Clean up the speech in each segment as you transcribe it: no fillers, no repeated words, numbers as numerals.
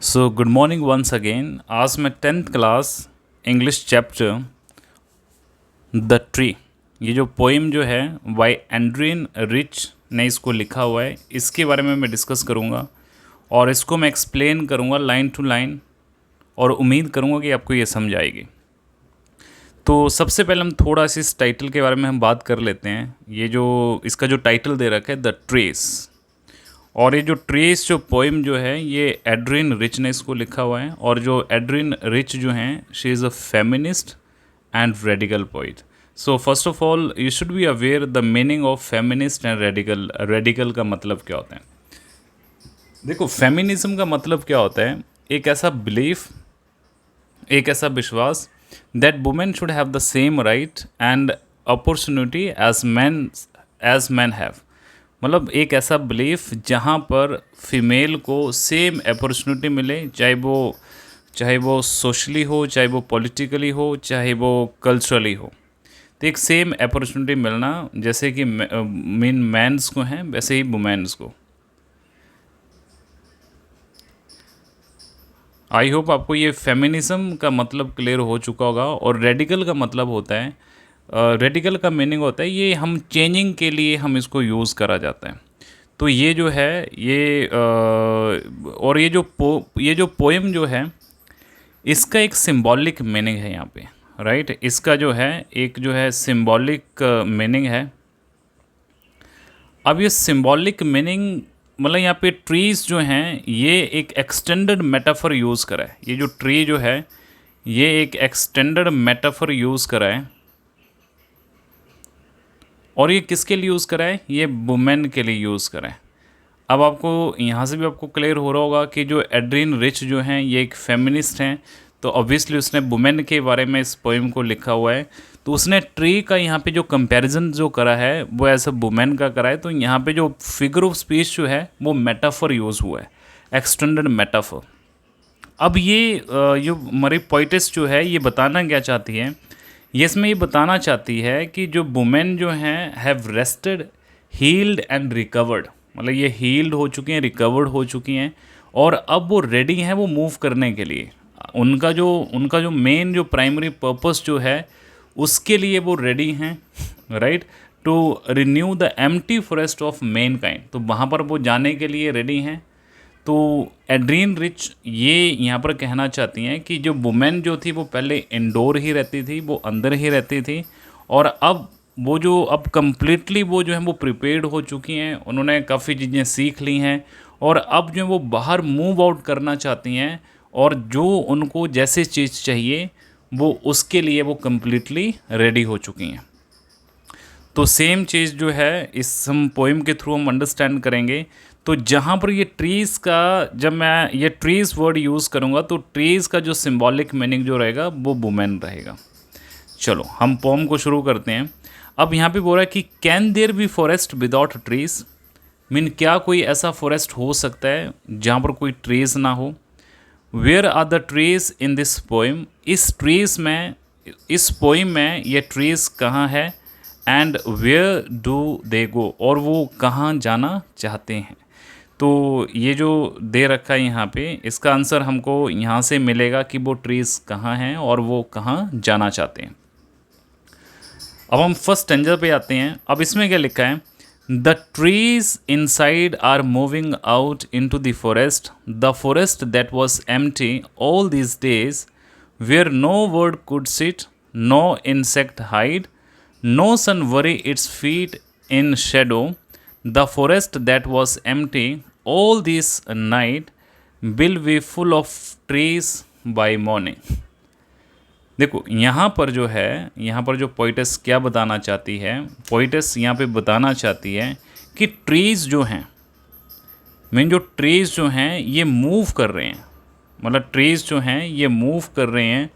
So, good morning once again. आज मैं 10th class English chapter the tree, ये जो पोइम जो है बाय एंड्रियन रिच ने इसको लिखा हुआ है, इसके बारे में मैं डिस्कस करूँगा और इसको मैं एक्सप्लेन करूँगा लाइन टू लाइन और उम्मीद करूँगा कि आपको ये समझ आएगी। तो सबसे पहले हम थोड़ा सा इस टाइटल के बारे में हम बात कर लेते हैं। ये जो इसका जो टाइटल दे रखा है द ट्रेस, और ये जो ट्रेस जो पोइम जो है ये एड्रिन रिच ने इसको लिखा हुआ है। और जो एड्रिन रिच जो हैं she is a feminist and radical poet. So first of all you should be aware the meaning of feminist and radical. Radical का मतलब क्या होता है? देखो, फेमिनिज्म का मतलब क्या होता है? एक ऐसा बिलीफ, एक ऐसा विश्वास that women should have the same right and opportunity as man have. मतलब एक ऐसा बिलीफ जहाँ पर फीमेल को सेम अपॉर्चुनिटी मिले, चाहे वो सोशली हो, चाहे वो पॉलिटिकली हो, चाहे वो कल्चरली हो। तो एक सेम अपॉर्चुनिटी मिलना, जैसे कि मीन मैंस को हैं वैसे ही वुमेन्स को। आई होप आपको ये फेमिनिज्म का मतलब क्लियर हो चुका होगा। और रेडिकल का मतलब होता है, रेडिकल का मीनिंग होता है ये हम चेंजिंग के लिए हम इसको यूज़ करा जाता है। तो ये जो है ये और ये जो पोएम जो है इसका एक सिंबॉलिक मीनिंग है यहाँ पे, राइट। इसका जो है एक जो है सिंबॉलिक मीनिंग है। अब ये सिंबॉलिक मीनिंग मतलब यहाँ पे ट्रीज़ जो हैं ये एक एक्सटेंडेड मेटाफर यूज़ करा है। ये जो ट्री जो है ये एक एक्सटेंडेड मेटाफर यूज़ करा है। और ये किसके लिए यूज़ करा है? ये वुमेन के लिए यूज़ करा है। अब आपको यहाँ से भी आपको क्लियर हो रहा होगा कि जो एड्रिन रिच जो हैं ये एक फेमिनिस्ट हैं, तो ऑब्वियसली उसने वुमेन के बारे में इस पोइम को लिखा हुआ है। तो उसने ट्री का यहाँ पे जो कंपैरिजन जो करा है वो ऐसा वुमेन का करा है। तो यहाँ पे जो फिगर ऑफ स्पीच जो है वो मेटाफर यूज़ हुआ है, एक्सटेंडेड मेटाफर। अब ये हमारी पोइटेस जो है ये बताना क्या चाहती है? ये इसमें ये बताना चाहती है कि जो वुमेन जो हैं have rested, healed and recovered. मतलब ये हील्ड हो चुकी हैं, रिकवर्ड हो चुकी हैं, और अब वो रेडी हैं वो मूव करने के लिए। उनका जो मेन जो प्राइमरी पर्पस जो है उसके लिए वो रेडी हैं, right, to renew the empty forest of mankind. तो वहाँ पर वो जाने के लिए रेडी हैं। तो एड्रीन रिच ये यहाँ पर कहना चाहती हैं कि जो वुमेन जो थी वो पहले इंडोर ही रहती थी, वो अंदर ही रहती थी, और अब कम्प्लीटली वो जो है वो प्रिपेयर्ड हो चुकी हैं, उन्होंने काफ़ी चीज़ें सीख ली हैं, और अब जो है वो बाहर मूव आउट करना चाहती हैं, और जो उनको जैसे चीज़ चाहिए वो उसके लिए वो कम्प्लीटली रेडी हो चुकी हैं। तो सेम चीज़ जो है इस हम पोइम के थ्रू हम अंडरस्टैंड करेंगे। तो जहाँ पर ये ट्रीज़ का, जब मैं ये ट्रीज़ वर्ड यूज़ करूँगा तो ट्रीज़ का जो सिंबॉलिक मीनिंग जो रहेगा वो वुमेन रहेगा। चलो हम पोम को शुरू करते हैं। अब यहाँ पे बोल रहा है कि can there be forest without trees. Mean क्या कोई ऐसा फॉरेस्ट हो सकता है जहाँ पर कोई ट्रीज़ ना हो? Where are the trees in this poem. इस पोइम में ये ट्रीज़ कहाँ है? And where do they go, और वो कहाँ जाना चाहते हैं। तो ये जो दे रखा है यहाँ पे, इसका आंसर हमको यहाँ से मिलेगा कि वो ट्रीज़ कहाँ हैं और वो कहाँ जाना चाहते हैं। अब हम फर्स्ट स्टैंजा पे आते हैं। अब इसमें क्या लिखा है? The trees inside are moving out into the forest that was empty all these days, where no bird could sit, no insect hide, no sun bury its feet in shadow, the forest that was empty all this night will be full of trees by morning। देखो यहाँ पर जो है, यहाँ पर जो poetess क्या बताना चाहती है? पोइटेस यहाँ पे बताना चाहती है कि ट्रीज़ जो हैं, मीन जो ट्रीज़ जो हैं ये मूव कर रहे हैं। मतलब ट्रीज़ जो हैं ये मूव कर रहे हैं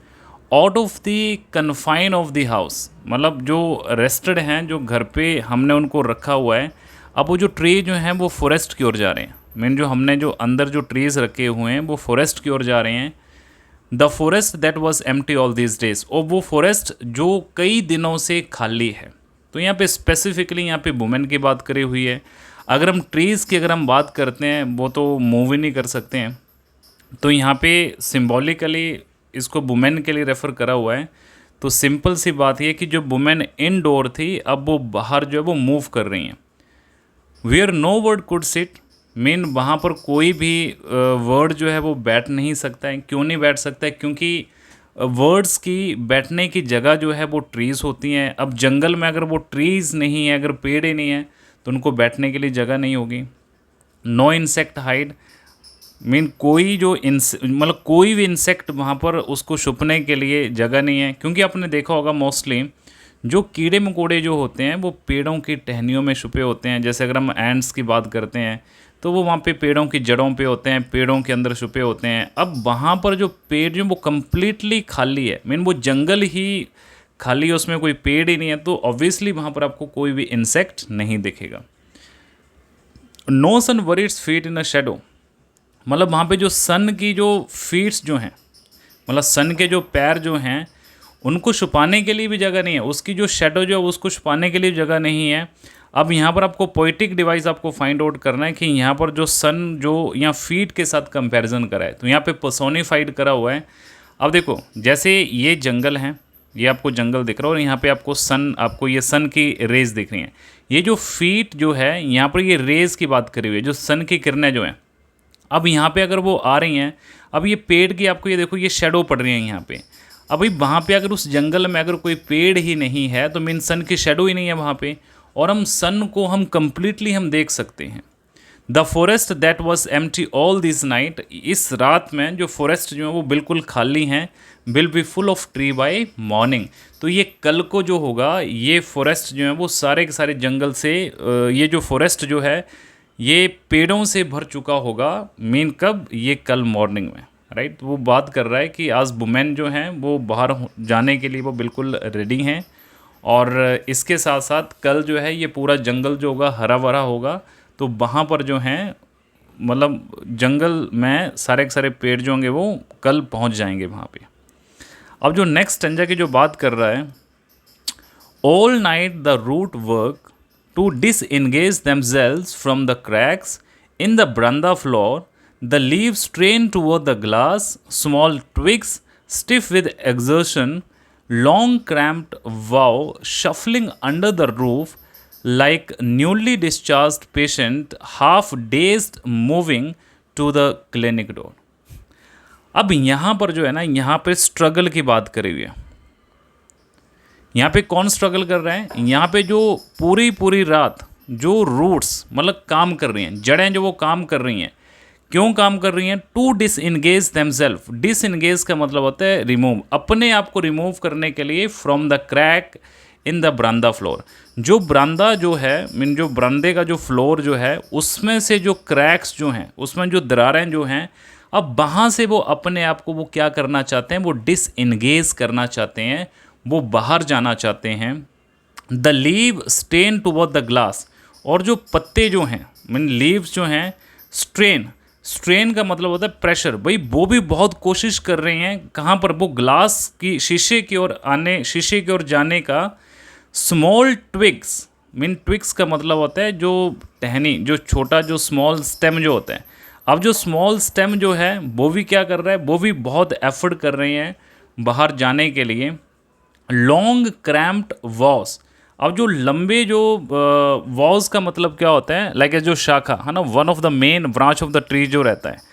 out of the confine of the house. मतलब जो रेस्टेड हैं, जो घर पे हमने उनको रखा हुआ है, अब वो जो ट्री जो हैं वो फॉरेस्ट की ओर जा रहे हैं। मीन जो हमने जो अंदर जो ट्रीज़ रखे हुए हैं वो फॉरेस्ट की ओर जा रहे हैं। The forest that was empty all these days, और वो फॉरेस्ट जो कई दिनों से खाली है। तो यहाँ पे स्पेसिफिकली यहाँ पे वुमेन की बात करी हुई है। अगर हम ट्रीज़ की अगर हम बात करते हैं वो तो मूव ही नहीं कर सकते हैं, तो यहाँ पे सिंबॉलिकली इसको वुमेन के लिए रेफ़र करा हुआ है। तो सिंपल सी बात ये कि जो वुमेन इनडोर थी, अब वो बाहर जो है वो मूव कर रही हैं। Where no bird could sit, mean वहाँ पर कोई भी वर्ड जो है वो बैठ नहीं सकता है। क्यों नहीं बैठ सकता है? क्योंकि वर्ड्स की बैठने की जगह जो है वो ट्रीज़ होती हैं। अब जंगल में अगर वो ट्रीज़ नहीं है, अगर पेड़ ही नहीं है, तो उनको बैठने के लिए जगह नहीं होगी। नो इंसेक्ट हाइड, मीन कोई जो मतलब कोई भी इंसेक्ट वहाँ पर उसको छुपने के लिए जगह नहीं है। क्योंकि आपने देखा होगा मोस्टली जो कीड़े मकोड़े जो होते हैं वो पेड़ों की टहनियों में छुपे होते हैं। जैसे अगर हम एंड्स की बात करते हैं तो वो वहाँ पे पेड़ों की जड़ों पे होते हैं, पेड़ों के अंदर छुपे होते हैं। अब वहाँ पर जो पेड़ जो वो कम्प्लीटली खाली है, मीन वो जंगल ही खाली है, उसमें कोई पेड़ ही नहीं है, तो ऑब्वियसली वहाँ पर आपको कोई भी इंसेक्ट नहीं दिखेगा। No sun worries feet in a shadow, मतलब वहाँ पे जो सन की जो फीट्स जो हैं, मतलब सन के जो पैर जो हैं उनको छुपाने के लिए भी जगह नहीं है, उसकी जो शेडो जो है उसको छुपाने के लिए जगह नहीं है। अब यहाँ पर आपको पोइटिक डिवाइस आपको फाइंड आउट करना है कि यहाँ पर जो सन जो यहाँ फीट के साथ कंपैरिजन करा है, तो यहाँ पे पर्सोनिफाइड करा हुआ है। अब देखो जैसे ये जंगल है, ये आपको जंगल दिख रहा है और यहाँ पे आपको सन, आपको ये सन की रेज दिख रही हैं। ये जो फीट जो है यहाँ पर ये रेज की बात करी हुई है, जो सन की किरणें जो हैं। अब यहाँ पे अगर वो आ रही हैं, अब ये पेड़ की आपको ये देखो ये शेडो पड़ रही है यहाँ पे। अभी वहाँ पे अगर उस जंगल में अगर कोई पेड़ ही नहीं है तो मीन सन की शेडो ही नहीं है वहाँ पे, और हम सन को हम कंप्लीटली हम देख सकते हैं। The forest that was empty all this night, इस रात में जो फॉरेस्ट जो है वो बिल्कुल खाली हैं, will be full of tree bye morning. तो ये कल को जो होगा ये फॉरेस्ट जो है वो सारे के सारे जंगल से ये जो फॉरेस्ट जो है ये पेड़ों से भर चुका होगा। मीन कब? ये कल मॉर्निंग में, राइट। वो बात कर रहा है कि आज वुमेन जो हैं वो बाहर जाने के लिए वो बिल्कुल रेडी हैं, और इसके साथ साथ कल जो है ये पूरा जंगल जो होगा हरा भरा होगा। तो वहाँ पर जो हैं मतलब जंगल में सारे के सारे पेड़ जो होंगे वो कल पहुँच जाएंगे वहाँ पे। अब जो नेक्स्ट स्टेंजा की जो बात कर रहा है, all night the root work to disengage themselves from the cracks in the veranda floor, the leaves strain toward the glass, small twigs stiff with exertion, long cramped bough shuffling under the roof like newly discharged patient, half dazed moving to the clinic door. अब यहाँ पर जो है ना, यहाँ पे struggle की बात करी हुई है। यहाँ पे कौन स्ट्रगल कर रहे हैं? यहाँ पे जो पूरी रात जो रूट्स मतलब काम कर रही हैं, जड़ें जो वो काम कर रही हैं। क्यों काम कर रही हैं? To डिसइंगेज themselves. डिसइंगेज का मतलब होता है रिमूव, अपने आप को रिमूव करने के लिए from the crack in the बरामदा फ्लोर। जो बरामदा जो है, मीन जो बरामदे का जो फ्लोर जो है उसमें से जो क्रैक्स जो हैं, उसमें जो दरारें जो हैं, अब वहाँ से वो अपने आप को वो क्या करना चाहते हैं? वो डिसइंगेज करना चाहते हैं, वो बाहर जाना चाहते हैं। The leave strain toward the glass, और जो पत्ते जो हैं मीन लीव्स जो हैं, स्ट्रेन का मतलब होता है प्रेशर। भाई वो भी बहुत कोशिश कर रहे हैं कहाँ पर? वो ग्लास की शीशे की ओर आने, शीशे की ओर जाने का। स्मॉल ट्विग्स, मीन ट्विग्स का मतलब होता है जो टहनी, जो छोटा जो स्मॉल स्टेम जो होता है। अब जो स्मॉल स्टेम जो है वो भी क्या कर रहा है? वो भी बहुत एफर्ट कर रहे हैं बाहर जाने के लिए। लॉन्ग क्रैम्प्ड वॉस, अब जो लंबे जो वॉस का मतलब क्या होता है? लाइक जो शाखा है ना, one of the main branch of the tree जो रहता है।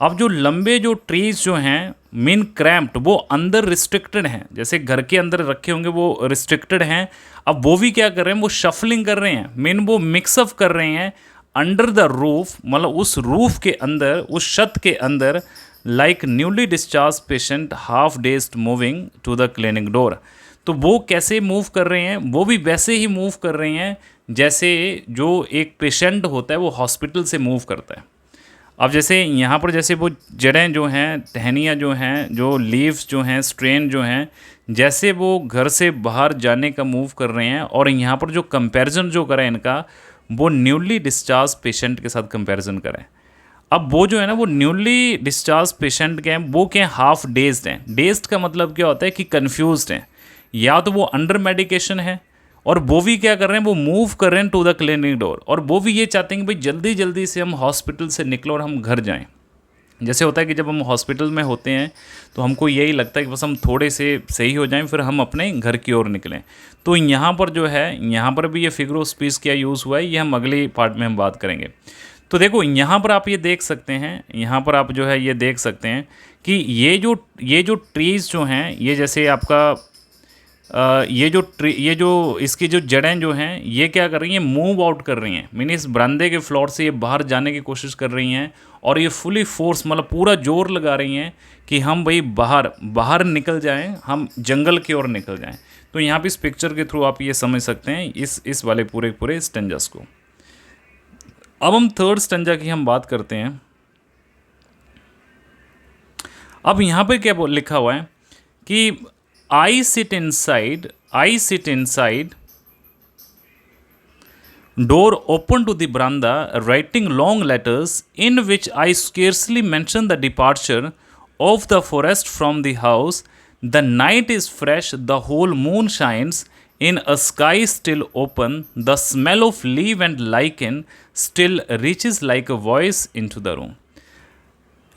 अब जो लंबे जो ट्रीज जो हैं मीन क्रैम्प्ड, वो अंदर रिस्ट्रिक्टेड हैं, जैसे घर के अंदर रखे होंगे वो रिस्ट्रिक्टेड हैं। अब वो भी क्या कर रहे हैं? वो शफलिंग कर रहे हैं, मीन वो मिक्सअप कर रहे हैं अंडर द रूफ, मतलब उस रूफ के अंदर, उस छत के अंदर। Like newly discharge patient half dazed moving to the clinic door. तो वो कैसे मूव कर रहे हैं? वो भी वैसे ही मूव कर रहे हैं जैसे जो एक पेशेंट होता है वो हॉस्पिटल से मूव करता है। अब जैसे यहाँ पर जैसे वो जड़ें जो हैं, टहनियाँ जो हैं, जो लीव्स जो हैं, स्ट्रेन जो हैं, जैसे वो घर से बाहर जाने का मूव कर रहे हैं। और यहाँ पर जो कंपैरिजन जो करें इनका, वो न्यूली डिस्चार्ज पेशेंट के साथ कंपैरिजन करें। अब वो जो है ना, वो न्यूली डिस्चार्ज पेशेंट के हैं, वो क्या हैं? हाफ डेज्ड हैं। डेज्ड का मतलब क्या होता है कि कन्फ्यूज्ड हैं, या तो वो अंडर मेडिकेशन है, और वो भी क्या कर रहे हैं? वो मूव कर रहे हैं टू द क्लिनिक डोर, और वो भी ये चाहते हैं कि भाई जल्दी जल्दी से हम हॉस्पिटल से निकलो और हम घर जाएं। जैसे होता है कि जब हम हॉस्पिटल में होते हैं तो हमको यही लगता है कि बस हम थोड़े से सही हो जाएं फिर हम अपने घर की ओर निकलें। तो यहाँ पर जो है, यहाँ पर भी ये फिगर ऑफ स्पीच क्या यूज़ हुआ है, ये हम अगली पार्ट में हम बात करेंगे। तो देखो यहाँ पर आप ये देख सकते हैं, यहाँ पर आप जो है ये देख सकते हैं कि ये जो ट्रीज़ जो हैं, ये जैसे आपका ये जो इसकी जो जड़ें जो हैं ये क्या कर रही हैं, मूव आउट कर रही हैं, मीन इस बरामदे के फ्लोर से ये बाहर जाने की कोशिश कर रही हैं और ये फुली फोर्स मतलब पूरा जोर लगा रही हैं कि हम भाई बाहर बाहर निकल जाएं, हम जंगल की ओर निकल जाएं। तो यहाँ पे इस पिक्चर के थ्रू आप ये समझ सकते हैं इस वाले पूरे पूरे स्टेंजास को। अब हम थर्ड स्टेंजा की हम बात करते हैं। अब यहाँ पे क्या लिखा हुआ है कि I sit inside, door open to the veranda, writing long letters in which I scarcely mention the departure of the forest from the house. The night is fresh, the whole moon shines in a sky still open. The smell of leaf and lichen still reaches like a voice into the room.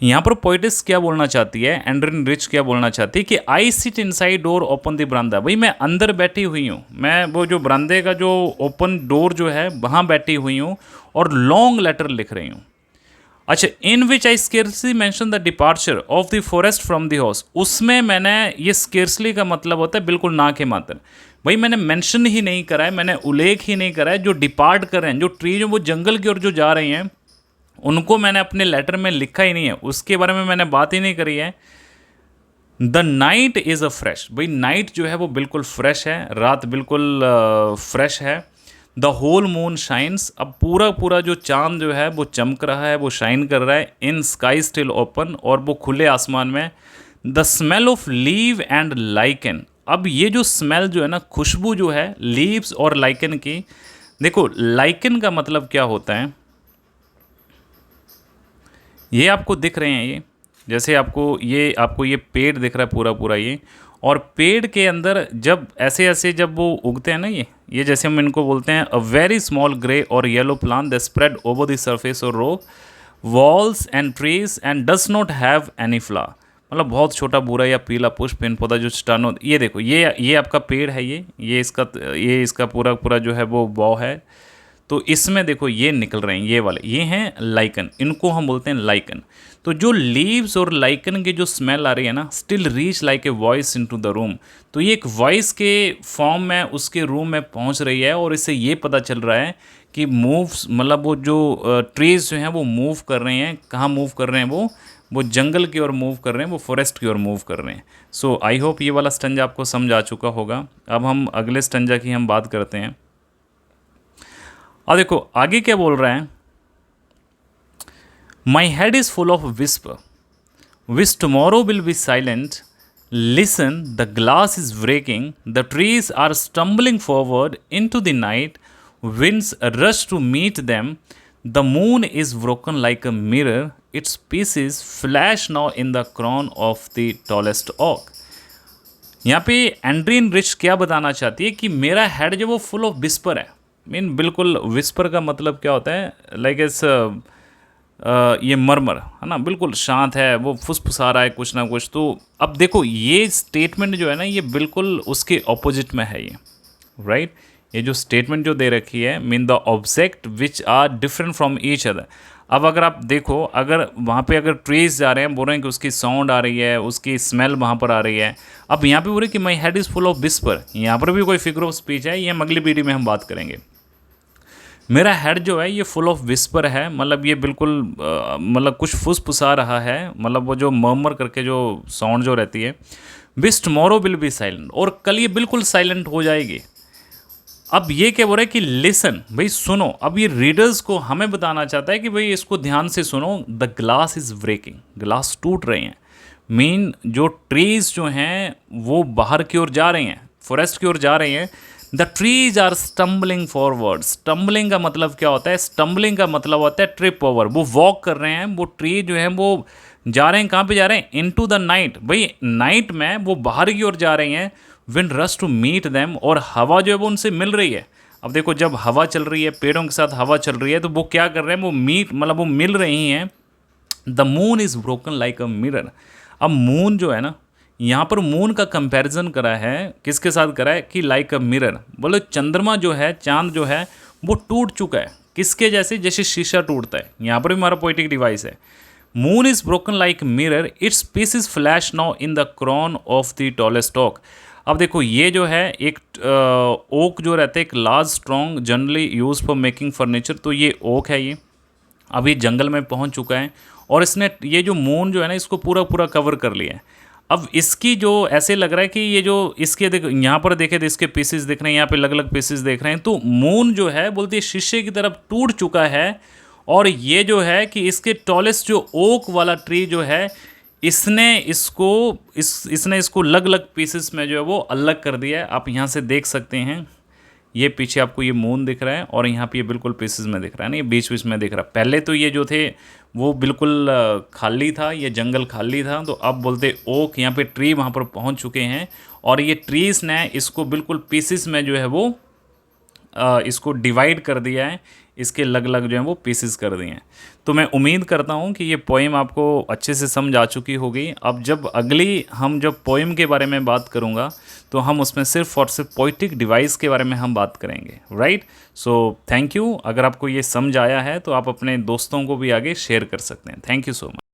यहाँ पर पोइटिस क्या बोलना चाहती है, एंड्रिन rich क्या बोलना चाहती है कि I sit inside door open the बरामदा, भाई मैं अंदर बैठी हुई हूँ, मैं वो जो बरामदे का जो ओपन डोर जो है वहाँ बैठी हुई हूँ और लॉन्ग लेटर लिख रही हूँ। अच्छा, in which I scarcely mention the departure of the forest from the house, उसमें मैंने ये स्केर्सली का मतलब होता है बिल्कुल ना के मात्र, भाई मैंने मेंशन ही नहीं करा है, मैंने उल्लेख ही नहीं करा है, जो डिपार्ट कर रहे हैं, जो ट्री जो वो जंगल की ओर जो जा रही हैं उनको मैंने अपने लेटर में लिखा ही नहीं है, उसके बारे में मैंने बात ही नहीं करी है। The night is a fresh, भाई नाइट जो है वो बिल्कुल फ्रेश है, रात बिल्कुल फ्रेश है। द होल मून शाइन्स, अब पूरा पूरा जो चांद जो है वो चमक रहा है, वो शाइन कर रहा है। इन स्काई स्टिल ओपन, और वो खुले आसमान में। The smell of leave and lichen, अब ये जो स्मेल जो है ना, खुशबू जो है लीव्स और लाइकन की, देखो लाइकन का मतलब क्या होता है, ये आपको दिख रहे हैं, ये जैसे आपको ये पेड़ दिख रहा है पूरा पूरा ये, और पेड़ के अंदर जब ऐसे ऐसे जब वो उगते हैं ना, ये जैसे हम इनको बोलते हैं a very small grey or yellow plant that spread over the surface or row walls and trees and does not have any flower, मतलब बहुत छोटा भूरा या पीला पुष्प इन पौधा जो चट्टानों, ये देखो ये आपका पेड़ है, ये इसका पूरा पूरा जो है वो बॉ है। तो इसमें देखो ये निकल रहे हैं, ये वाले ये हैं लाइकन, इनको हम बोलते हैं लाइकन। तो जो लीव्स और लाइकन की जो स्मेल आ रही है ना, still reach like a voice into the room, तो ये एक वॉइस के फॉर्म में उसके रूम में पहुंच रही है, और इससे ये पता चल रहा है कि मूव्स, मतलब वो जो ट्रीज जो हैं वो मूव कर रहे हैं, कहाँ मूव कर रहे हैं, वो जंगल की ओर मूव कर रहे हैं, वो फॉरेस्ट की ओर मूव कर रहे हैं। सो आई होप ये वाला स्टंजा आपको समझ आ चुका होगा। अब हम अगले स्टंजा की हम बात करते हैं। अब देखो आगे क्या बोल रहा है, my head is full of whisper which tomorrow will be silent, listen the glass is breaking, the trees are stumbling forward into the night, winds rush to meet them, the moon is broken like a mirror, its pieces flash now in the crown of the tallest oak। यहाँ पे एंड्रीन rich क्या बताना चाहती है कि मेरा head जो वो फुल ऑफ विस्पर है, मीन बिल्कुल विस्पर का मतलब क्या होता है, लाइक इस ये मरमर है ना, बिल्कुल शांत है, वो फुसफुसा रहा है कुछ ना कुछ। तो अब देखो ये स्टेटमेंट जो है ना, ये बिल्कुल उसके ऑपोजिट में है ये, राइट। ये जो स्टेटमेंट जो दे रखी है, mean the object which are different from each other. अब अगर आप देखो, अगर वहाँ पे अगर ट्रीज जा रहे हैं, बोल रहे हैं कि उसकी साउंड आ रही है, उसकी स्मेल वहाँ पर आ रही है। अब यहाँ पे बोल रहे कि my head is full of whisper, यहाँ पर भी कोई फिगर ऑफ स्पीच है, ये हम अगली वीडियो में हम बात करेंगे। मेरा हेड जो है ये फुल ऑफ विस्पर है, मतलब ये बिल्कुल मतलब कुछ फुसफुसा रहा है, मतलब वो जो मर्मर करके जो साउंड जो रहती है। विच टुमारो विल बी साइलेंट, और कल ये बिल्कुल साइलेंट हो जाएगी। अब ये क्या बोल रहा है कि लिसन, भाई सुनो। अब ये रीडर्स को हमें बताना चाहता है कि भाई इसको ध्यान से सुनो। The glass is breaking, glass टूट रहे हैं, मीन जो ट्रीज जो हैं वो बाहर की ओर जा रहे हैं, फॉरेस्ट की ओर जा रहे हैं। The trees are stumbling forward, stumbling का मतलब क्या होता है, स्टम्बलिंग का मतलब होता है ट्रिप ओवर, वो वॉक कर रहे हैं, वो ट्री जो है वो जा रहे हैं, कहाँ पे जा रहे हैं, इनटू द नाइट, भाई नाइट में वो बाहर की ओर जा रही हैं। Wind rush to meet them, और हवा जो है वो उनसे मिल रही है। अब देखो जब हवा चल रही है, पेड़ों के साथ हवा चल रही है, तो वो क्या कर रहे हैं, वो मतलब वो मिल रही हैं the moon is broken like a mirror. अब मून जो है ना, यहाँ पर मून का कंपैरिजन करा है, किसके साथ करा है कि लाइक अ मिरर, बोले चंद्रमा जो है, चांद जो है वो टूट चुका है, किसके जैसे, जैसे शीशा टूटता है। यहाँ पर भी हमारा पोइटिक डिवाइस है, moon is broken like mirror, its piece is flash now in the crown of the tallest oak. अब देखो ये जो है एक ओक जो रहता है, एक large strong generally use for making furniture, तो ये ओक है, ये अभी जंगल में पहुंच चुका है और इसने ये जो मून जो है ना इसको पूरा पूरा कवर कर लिया है। अब इसकी जो ऐसे लग रहा है कि ये जो इसके देखो यहाँ पर देखे तो इसके पीसेस दिख रहे हैं, यहाँ पे अलग अलग पीसेस देख रहे हैं, तो मून जो है बोलती है शीशे की तरफ टूट चुका है। और ये जो है कि इसके टॉलेस्ट जो ओक वाला ट्री जो है, इसने इसको अलग अलग पीसेस में जो है वो अलग कर दिया है। आप यहाँ से देख सकते हैं, ये पीछे आपको ये मून दिख रहा है और यहाँ पे ये बिल्कुल पीसेस में दिख रहा है ना, ये बीच बीच में दिख रहा है। पहले तो ये जो थे वो बिल्कुल खाली था, ये जंगल खाली था, तो अब बोलते ओक, यहाँ पे ट्री वहाँ पर पहुँच चुके हैं और ये ट्रीज ने इसको बिल्कुल पीसेस में जो है वो इसको डिवाइड कर दिया है, इसके अलग अलग जो है वो पीसेस कर दिए हैं। तो मैं उम्मीद करता हूँ कि ये पोएम आपको अच्छे से समझ आ चुकी होगी। अब जब पोएम के बारे में बात करूँगा तो हम उसमें सिर्फ और सिर्फ पोइटिक डिवाइस के बारे में हम बात करेंगे, राइट। So thank you. अगर आपको ये समझ आया है तो आप अपने दोस्तों को भी आगे शेयर कर सकते हैं। Thank you so much.